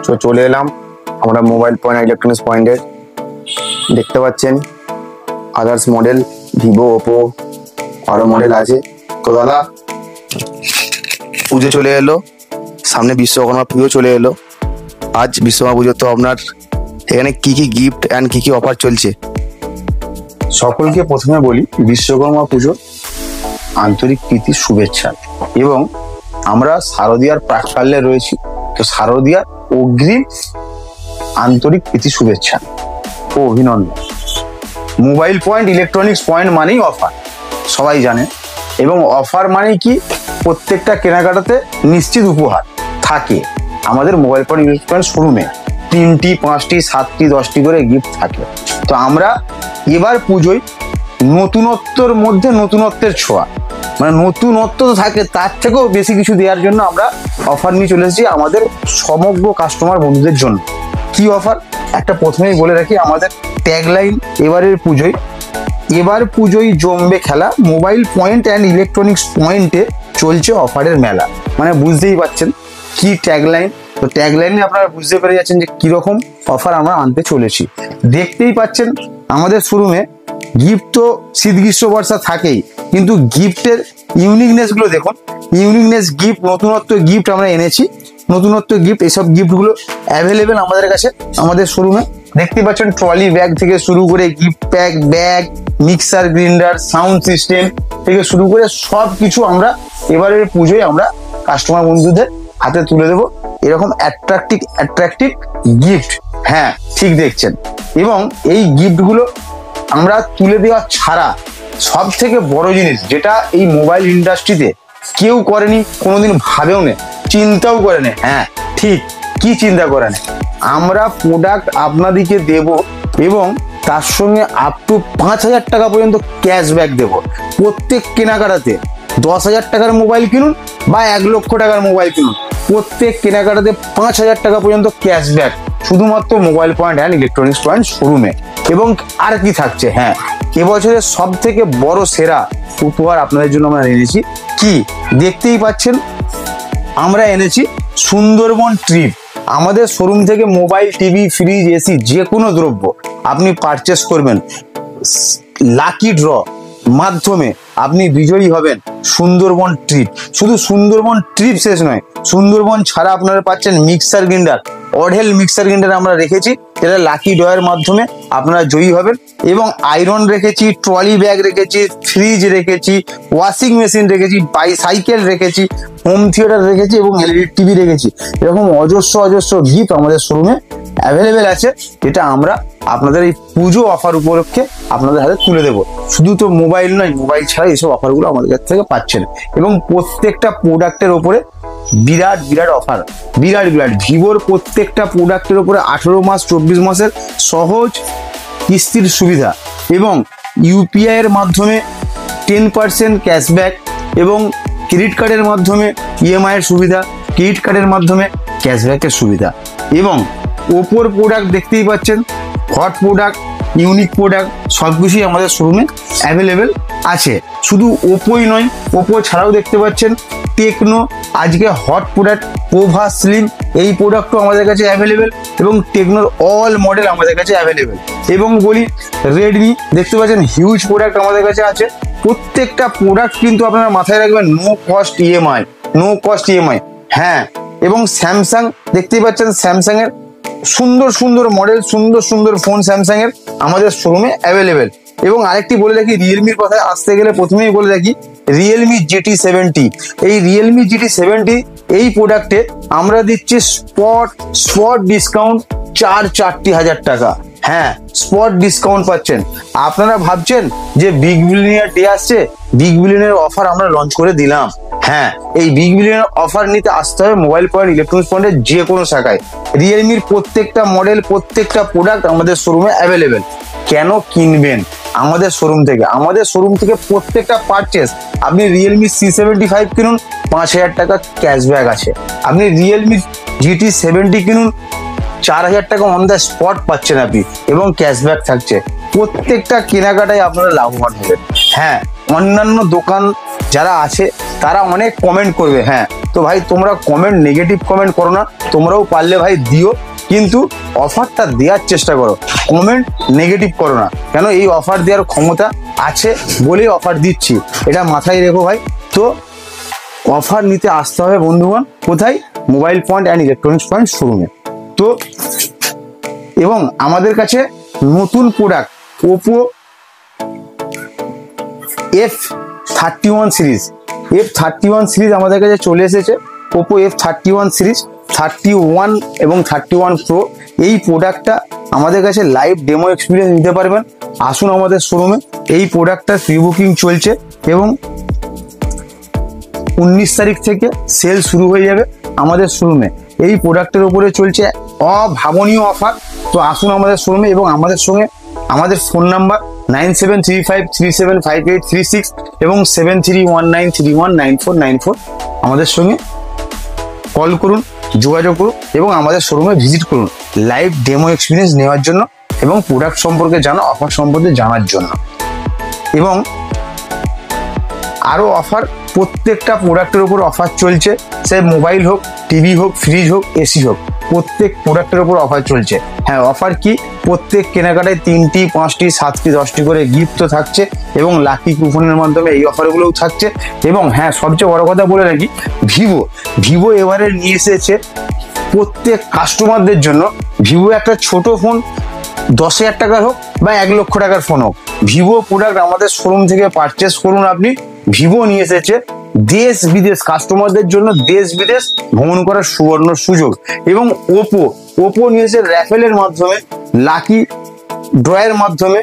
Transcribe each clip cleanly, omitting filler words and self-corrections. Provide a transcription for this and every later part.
তো চলে এলাম আমরা মোবাইল পয়েন্ট ইলেকট্রনিক্স পয়েন্টের। দেখতে পাচ্ছেন আদার্স মডেল ভিভো ওপো আরো মডেল আছে। তো দাদা পুজো চলে এলো, সামনে বিশ্বকর্মা পুজো চলে এলো। আজ বিশ্বকর্মা পুজো, তো আপনার এখানে কি কি গিফট অ্যান্ড কি কি অফার চলছে? সকলকে প্রথমে বলি বিশ্বকর্মা পুজো আন্তরিক প্রীতি শুভেচ্ছা, এবং আমরা শারদীয়ার প্রাক্কালে রয়েছি, তো শারদীয়ার অগ্রিম আন্তরিক প্রীতি শুভেচ্ছা ও অভিনন্দন। মোবাইল পয়েন্ট ইলেকট্রনিক্স পয়েন্ট মানেই অফার, সবাই জানে, এবং অফার মানে কি প্রত্যেকটা কেনাকাটাতে নিশ্চিত উপহার থাকে। আমাদের মোবাইল পয়েন্ট ইলেকট্রনিক্স পয়েন্ট শোরুমে 3টি 5টি 7টি 10টি করে গিফট থাকে। তো আমরা এবার পুজোয় নতুনত্বর মধ্যে নতুনত্বের ছোঁয়া, মানে নতুনত্ব তো থাকে, তার থেকেও বেশি কিছু দেওয়ার জন্য আমরা অফার নিয়ে চলে এসেছি আমাদের সমগ্র কাস্টমার বন্ধুদের জন্য। কি অফার একটা প্রথমেই বলে রাখি, আমাদের ট্যাগলাইন এবার পুজোয় জমবে খেলা, মোবাইল পয়েন্ট অ্যান্ড ইলেকট্রনিক্স পয়েন্টে চলছে অফারের মেলা। মানে বুঝতেই পারছেন কি ট্যাগলাইন। তো ট্যাগলাইনে আপনারা বুঝতে পেরে যাচ্ছেন যে কিরকম অফার আমরা আনতে চলেছি। দেখতেই পাচ্ছেন আমাদের শোরুমে গিফট তো শীত গ্রীষ্ম বর্ষা থাকেই, কিন্তু গিফটের ইউনিকনেস গুলো দেখুন। ইউনিকনেস গিফট, নতুনত্ব গিফট আমরা এনেছি। নতুনত্ব গিফট, এসব গিফটগুলো অ্যাভেলেবেল আমাদের কাছে আমাদের শোরুমে। দেখতে পাচ্ছেন ট্রলি ব্যাগ থেকে শুরু করে gift pack, bag, mixer grinder, sound system থেকে শুরু করে সব কিছু আমরা এবারের পুজোয় আমরা কাস্টমার বন্ধুদের হাতে তুলে দেবো। এরকম অ্যাট্রাকটিভ গিফট, হ্যাঁ ঠিক দেখছেন। এবং এই গিফটগুলো আমরা তুলে দেওয়া ছাড়া সব থেকে বড় জিনিস, যেটা এই মোবাইল ইন্ডাস্ট্রিতে কেউ করেনি, কোনোদিন ভাবেও না, চিন্তাও করে না। হ্যাঁ ঠিক, কি চিন্তা করে না, আমরা প্রোডাক্ট আপনাদেরকে দেব এবং তার সঙ্গে আপ টু 5,000 টাকা পর্যন্ত ক্যাশব্যাক দেব। প্রত্যেক কেনাকাটাতে 10,000 টাকার মোবাইল কিনুন বা 1 লক্ষ টাকার মোবাইল কিনুন, প্রত্যেক কেনাকাটাতে 5,000 টাকা পর্যন্ত ক্যাশব্যাক শুধুমাত্র mobile point and electronics point শোরুমে। এবং আর কি থাকছে, হ্যাঁ এবছরের সব থেকে বড় সেরা উপহার আপনাদের জন্য আমরা এনেছি। কি দেখতেই পাচ্ছেন, আমরা এনেছি সুন্দরবন ট্রিপ। আমাদের শোরুম থেকে মোবাইল, টিভি, ফ্রিজ, এসি যে কোনো দ্রব্য আপনি পারচেস করবেন, লাকি ড্র মাধ্যমে আপনি বিজয়ী হবেন সুন্দরবন ট্রিপ। শুধু সুন্দরবন ট্রিপ শেষ নয়, সুন্দরবন ছাড়া আপনারা পাচ্ছেন মিক্সার গ্রাইন্ডার, অডেল মিক্সার গ্রাইন্ডার আমরা রেখেছি, যেটা লাকি ড্রয়ের মাধ্যমে আপনারা জয়ী হবেন। এবং আয়রন রেখেছি, ট্রলি ব্যাগ রেখেছি, ফ্রিজ রেখেছি, ওয়াশিং মেশিন রেখেছি, বাইসাইকেল রেখেছি, হোম থিয়েটার রেখেছি এবং এলইডি টিভি রেখেছি। এরকম অজস্র গিফট আমাদের শোরুমে অ্যাভেলেবেল আছে, যেটা আমরা আপনাদের এই পুজো অফার উপলক্ষে আপনাদের হাতে তুলে দেবো। শুধু তো মোবাইল নয়, মোবাইল ছাড়া এইসব অফারগুলো আমাদের কাছ থেকে পাচ্ছেন। এবং প্রত্যেকটা প্রোডাক্টের ওপরে বিরাট অফার, বিরাট ভিভোর প্রত্যেকটা প্রোডাক্টের উপরে 18 মাস 24 মাসের সহজ কিস্তির সুবিধা, এবং ইউপিআই এর মাধ্যমে 10% ক্যাশব্যাক, এবং ক্রেডিট কার্ডের মাধ্যমে ইএমআই এর সুবিধা, ক্রেডিট কার্ডের মাধ্যমে ক্যাশব্যাকের সুবিধা। এবং ওপোর প্রোডাক্ট দেখতেই পাচ্ছেন, হট প্রোডাক্ট, ইউনিক প্রোডাক্ট সবকিছুই আমাদের শোরুমে অ্যাভেলেবেল আছে। শুধু ওপোই নয়, ওপো ছাড়াও দেখতে পাচ্ছেন টেকনো, আজকে হট প্রোডাক্ট পোভা স্লিম, এই প্রোডাক্টও আমাদের কাছে অ্যাভেলেবেল, এবং টেকনোর অল মডেল আমাদের কাছে অ্যাভেলেবেল। এবং বলি রেডমি, দেখতে পাচ্ছেন হিউজ প্রোডাক্ট আমাদের কাছে আছে। প্রত্যেকটা প্রোডাক্ট কিন্তু আপনারা মাথায় রাখবেন নো কস্ট ইএমআই, হ্যাঁ। এবং স্যামসাং দেখতেই পাচ্ছেন, স্যামসাং এর সুন্দর মডেল, সুন্দর ফোন স্যামসাং এর আমাদের শোরুমে অ্যাভেলেবেল। এবং আরেকটি বলে রাখি, রিয়েলমির কথায় আসতে গেলে প্রথমেই বলে রাখি, রিয়েলমি GT70, এই রিয়েলমি GT70 এই প্রোডাক্টে আমরা দিচ্ছি স্পট ডিসকাউন্ট 4,000 টাকা। হ্যাঁ স্পট ডিসকাউন্ট পাচ্ছেন। আপনারা ভাবছেন যে বিগ বিলিয়নিয়ার ডে আসছে, বিগ বিলিয়নিয়ার অফার আমরা লঞ্চ করে দিলাম। হ্যাঁ, এই বিগ বিলিয়নিয়ার অফার নিতে আসতে হবে মোবাইল পয়েন্ট ইলেকট্রনিক্স পয়েন্টের যে কোনো শাখায়। রিয়েলমির প্রত্যেকটা মডেল, প্রত্যেকটা প্রোডাক্ট আমাদের শোরুমে অ্যাভেলেবেল। কেন কিনবেন আমাদের শোরুম থেকে? আমাদের শোরুম থেকে প্রত্যেকটা পারচেস, আপনি রিয়েলমি C75 কিনুন, 5,000 টাকা ক্যাশব্যাক আছে। আপনি রিয়েলমি GT70 কিনুন, 4,000 টাকা অন দ্য স্পট পাচ্ছেন আপনি, এবং ক্যাশব্যাক থাকছে। প্রত্যেকটা কেনাকাটায় আপনারা লাভবান হবেন। হ্যাঁ, অন্যান্য দোকান যারা আছে তারা অনেক কমেন্ট করবে। হ্যাঁ, তো ভাই তোমরা কমেন্ট, নেগেটিভ কমেন্ট করো না, তোমরাও পারলে ভাই দিও, কিন্তু অফারটা দেওয়ার চেষ্টা করো, কমেন্ট নেগেটিভ করো না। কেন এই অফার দেওয়ার ক্ষমতা আছে বলেই অফার দিচ্ছি, এটা মাথায় রেখো ভাই। তো অফার নিতে আসতে হবে বন্ধুগণ, কোথায়? Mobile point and electronics point শোরুমে। তো এবং আমাদের কাছে নতুন product Oppo F31 series, F31 series আমাদের কাছে চলে এসেছে। ওপো F31 সিরিজ 31 এবং 31 প্রো, এই প্রোডাক্টটা আমাদের কাছে লাইভ ডেমো এক্সপিরিয়েন্স নিতে পারবেন। আসুন আমাদের শোরুমে, এই প্রোডাক্টটা প্রি বুকিং চলছে এবং 19 তারিখ থেকে সেল শুরু হয়ে যাবে আমাদের শোরুমে। এই প্রোডাক্টের উপরে চলছে অভাবনীয় অফার। তো আসুন আমাদের শোরুমে, এবং আমাদের সঙ্গে আমাদের ফোন নাম্বার 9735375836 এবং 7319319494, আমাদের সঙ্গে কল করুন, যোগাযোগ করুন এবং আমাদের শোরুমে ভিজিট করুন লাইভ ডেমো এক্সপিরিয়েন্স নেওয়ার জন্য এবং প্রোডাক্ট সম্পর্কে জানো, অফার সম্পর্কে জানার জন্য। এবং আরও অফার, প্রত্যেকটা প্রোডাক্টের উপর অফার চলছে, সে মোবাইল হোক, টিভি হোক, ফ্রিজ হোক, এসি হোক, প্রত্যেক প্রোডাক্টের উপর অফার চলছে। হ্যাঁ, অফার কি? প্রত্যেক কেনাকাটায় 3টি, 5টি, 7টি, 10টি করে গিফট তো থাকছে এবং লাকি কুপনের মাধ্যমে এই অফারগুলোও থাকছে। এবং হ্যাঁ, সবচেয়ে বড় কথা বলে রাখি, ভিভো এবারে নিয়ে এসেছে প্রত্যেক কাস্টমারদের জন্য। ভিভো একটা ছোট ফোন, 10,000 টাকার হোক বা 1 লক্ষ টাকার ফোন হোক, ভিভো প্রোডাক্ট আমাদের শোরুম থেকে পারচেস করুন আপনি। ভিভো নিয়ে এসেছে দেশ বিদেশ কাস্টমারদের জন্য দেশ বিদেশ ভ্রমণ করার সুবর্ণ সুযোগ। এবং ওপো নিয়ে এসেছে র্যাফেলের মাধ্যমে, লাকি ড্রয়ের মাধ্যমে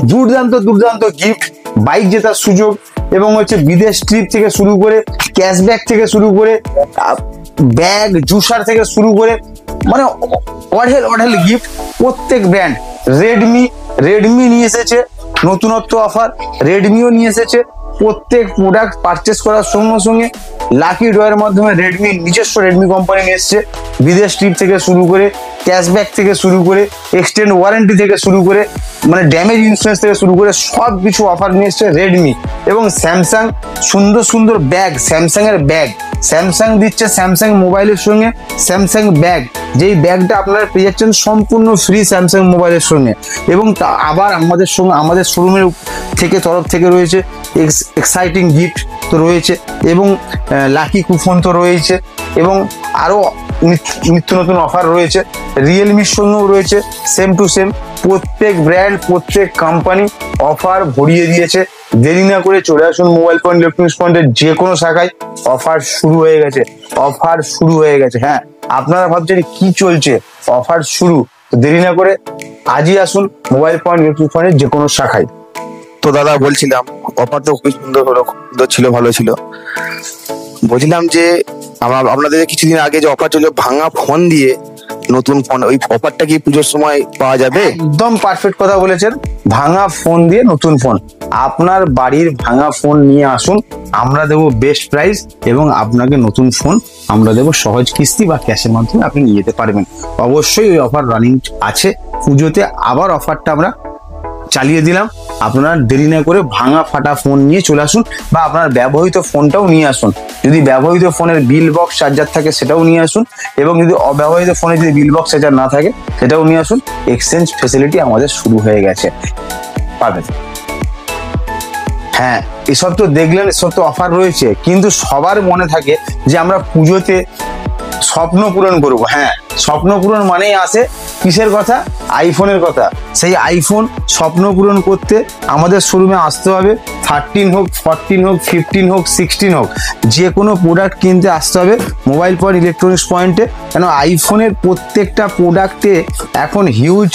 দুর্দান্ত গিফট, বাইক জেতার সুযোগ এবং হচ্ছে বিদেশ ট্রিপ থেকে শুরু করে, ক্যাশব্যাক থেকে শুরু করে, ব্যাগ, জুসার থেকে শুরু করে, মানে অঢেল গিফট। প্রত্যেক ব্র্যান্ড, রেডমি নিয়ে এসেছে নতুনত্ব অফার, রেডমিও নিয়ে এসেছে। প্রত্যেক প্রোডাক্ট পারচেস করার সঙ্গে সঙ্গে লাকি ড্রয়ের মাধ্যমে রেডমি, নিজস্ব রেডমি কোম্পানি নিয়ে এসছে, বিদেশ ট্রিপ থেকে শুরু করে, ক্যাশব্যাক থেকে শুরু করে, এক্সটেন্ড ওয়ারেন্টি থেকে শুরু করে, মানে ড্যামেজ ইন্স্যুরেন্স থেকে শুরু করে সব কিছু অফার নিয়ে এসছে রেডমি। এবং স্যামসাং, সুন্দর ব্যাগ, স্যামসাং দিচ্ছে স্যামসাং মোবাইলের সঙ্গে স্যামসাং ব্যাগ, যেই ব্যাগটা আপনারা পেয়ে যাচ্ছেন সম্পূর্ণ ফ্রি স্যামসাং মোবাইলের সঙ্গে। এবং আবার আমাদের শোরুমের তরফ থেকে রয়েছে এক্সাইটিং গিফট তো রয়েছে, এবং লাকি কুপন তো রয়েছে, এবং আরও নিত্য নতুন অফার রয়েছে। রিয়েলমির সঙ্গেও রয়েছে সেম টু সেম। প্রত্যেক ব্র্যান্ড, প্রত্যেক কোম্পানি অফার ভরিয়ে দিয়েছে। দেরি না করে চলে আসুন মোবাইল পয়েন্ট ইলেকট্রনিক্স পয়েন্টের যে কোনো শাখায়, অফার শুরু হয়ে গেছে। হ্যাঁ, আপনারা ভাবছেন কি চলছে, অফার শুরু, দেরি না করে আজই আসুন মোবাইল পয়েন্ট ইলেকট্রনিক্স পয়েন্টের যে কোনো শাখায়। তো দাদা বলছিলাম, অফার তো খুবই সুন্দর ছিল, ভালো ছিল। বলছিলাম যে আপনাদের কিছুদিন আগে যে অফার চলছে ভাঙা ফোন দিয়ে নতুন ফোন, ওই অফারটা কি পুজোর সময় পাওয়া যাবে? একদম পারফেক্ট কথা বলেছেন, ভাঙা ফোন দিয়ে নতুন ফোন। আপনার বাড়ির ভাঙা ফোন নিয়ে আসুন, আমরা দেবো বেস্ট প্রাইস এবং আপনাকে নতুন ফোন আমরা দেবো সহজ কিস্তি বা ক্যাশের মাধ্যমে আপনি নিয়ে যেতে পারবেন। অবশ্যই ওই অফার রানিং আছে, পুজোতে আবার অফারটা আমরা চালিয়ে দিলাম। আপনারা দেরি না করে ভাঙা ফাটা ফোন নিয়ে চলে আসুন, বা আপনার ব্যবহৃত ফোনটাও নিয়ে আসুন। যদি ব্যবহৃত ফোনের বিল বক্স চার্জার থাকে সেটাও নিয়ে আসুন, এবং যদি অব্যবহৃত ফোনে যদি বিল বক্স চার্জার না থাকে সেটাও নিয়ে আসুন। এক্সচেঞ্জ ফেসিলিটি আমাদের শুরু হয়ে গেছে, পাবেন। হ্যাঁ, এসব তো দেখলেন, এসব তো অফার রয়েছে, কিন্তু সবার মনে থাকে যে আমরা পুজোতে স্বপ্ন পূরণ করবো। হ্যাঁ, স্বপ্ন পূরণ মানেই আসে কিসের কথা? আইফোনের কথা। সেই আইফোন স্বপ্ন পূরণ করতে আমাদের শোরুমে আসতে হবে। 13 হোক, 14 হোক, 15 হোক, 16 হোক, যে কোনো প্রোডাক্ট কিনতে আসতে হবে মোবাইল পয়েন্ট ইলেকট্রনিক্স পয়েন্টে। কেন আইফোনের প্রত্যেকটা প্রোডাক্টে এখন হিউজ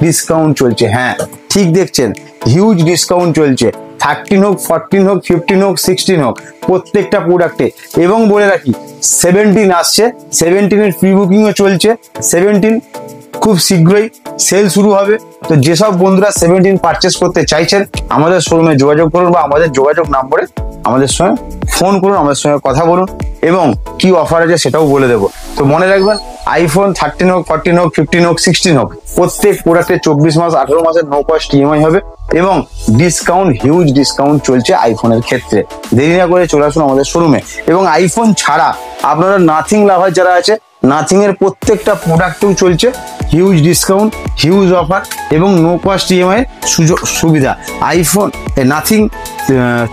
ডিসকাউন্ট চলছে। হ্যাঁ, ঠিক দেখছেন, হিউজ ডিসকাউন্ট চলছে। 13 হোক, 14 হোক, 15 হোক, 16 হোক, প্রত্যেকটা প্রোডাক্টে। এবং বলে রাখি 17 আসছে, 17-এর প্রি বুকিংও চলছে। 17 খুব শীঘ্রই সেল শুরু হবে। তো যেসব বন্ধুরা 17 পারচেস করতে চাইছেন আমাদের শোরুমে যোগাযোগ করুন, বা আমাদের যোগাযোগ নম্বরে আমাদের সঙ্গে ফোন করুন, আমাদের সঙ্গে কথা বলুন, এবং কি অফার আছে সেটাও বলে দেবো। তো মনে রাখবেন, আইফোন 13 হোক, 14 হোক, 15 হোক, 16 হোক, প্রত্যেক প্রোডাক্টে 24 মাস, 18 মাসের নো কস্ট ইএমআই হবে। এবং ডিসকাউন্ট, হিউজ ডিসকাউন্ট চলছে আইফোনের ক্ষেত্রে। দেরি না করে চলে আসুন আমাদের শোরুমে। এবং আইফোন ছাড়া আপনারা নাথিং লাভার যারা আছে, নাথিং এর প্রত্যেকটা প্রোডাক্টেও চলছে হিউজ ডিসকাউন্ট, হিউজ অফার এবং নো কস্ট ইএমআই সুযোগ সুবিধা। আইফোন নাথিং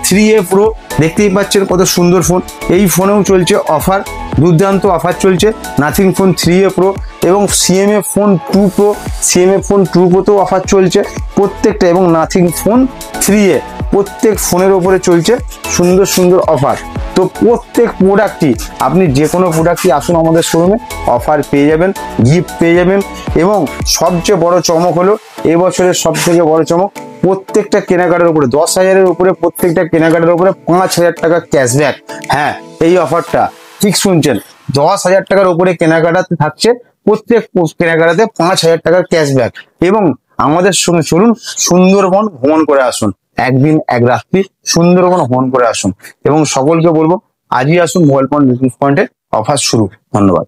3A প্রো দেখতেই পাচ্ছেন কত সুন্দর ফোন, এই ফোনেও চলছে অফার, দুর্দান্ত অফার চলছে। নাথিং ফোন 3A প্রো এবং CMF phone 2 pro, CMF phone 2 প্রোতেও অফার চলছে প্রত্যেকটা, এবং নাথিং ফোন 3A প্রত্যেক ফোনের ওপরে চলছে সুন্দর সুন্দর অফার। তো প্রত্যেক প্রোডাক্টই আপনি যে কোনো প্রোডাক্টই আসুন আমাদের শোরুমে, অফার পেয়ে যাবেন, গিফট পেয়ে যাবেন। এবং সবচেয়ে বড় চমক হলো এবছরের সব থেকে বড় চমক, প্রত্যেকটা কেনাকাটার উপরে 10,000-এর উপরে প্রত্যেকটা কেনাকাটার উপরে 5,000 টাকা ক্যাশব্যাক। হ্যাঁ, এই অফারটা ঠিক শুনছেন, 10,000 টাকার উপরে কেনাকাটাতে থাকছে, প্রত্যেক কেনাকাটাতে 5,000 টাকার ক্যাশব্যাক। এবং আমাদের সঙ্গে চলুন সুন্দরবন ভ্রমণ করে আসুন, একদিন এক রাত্রি সুন্দরবন ভ্রমণ করে আসুন। এবং সকলকে বলবো আজই আসুন মোবাইল পয়েন্ট বিজনেস পয়েন্টে, অফার শুরু। ধন্যবাদ।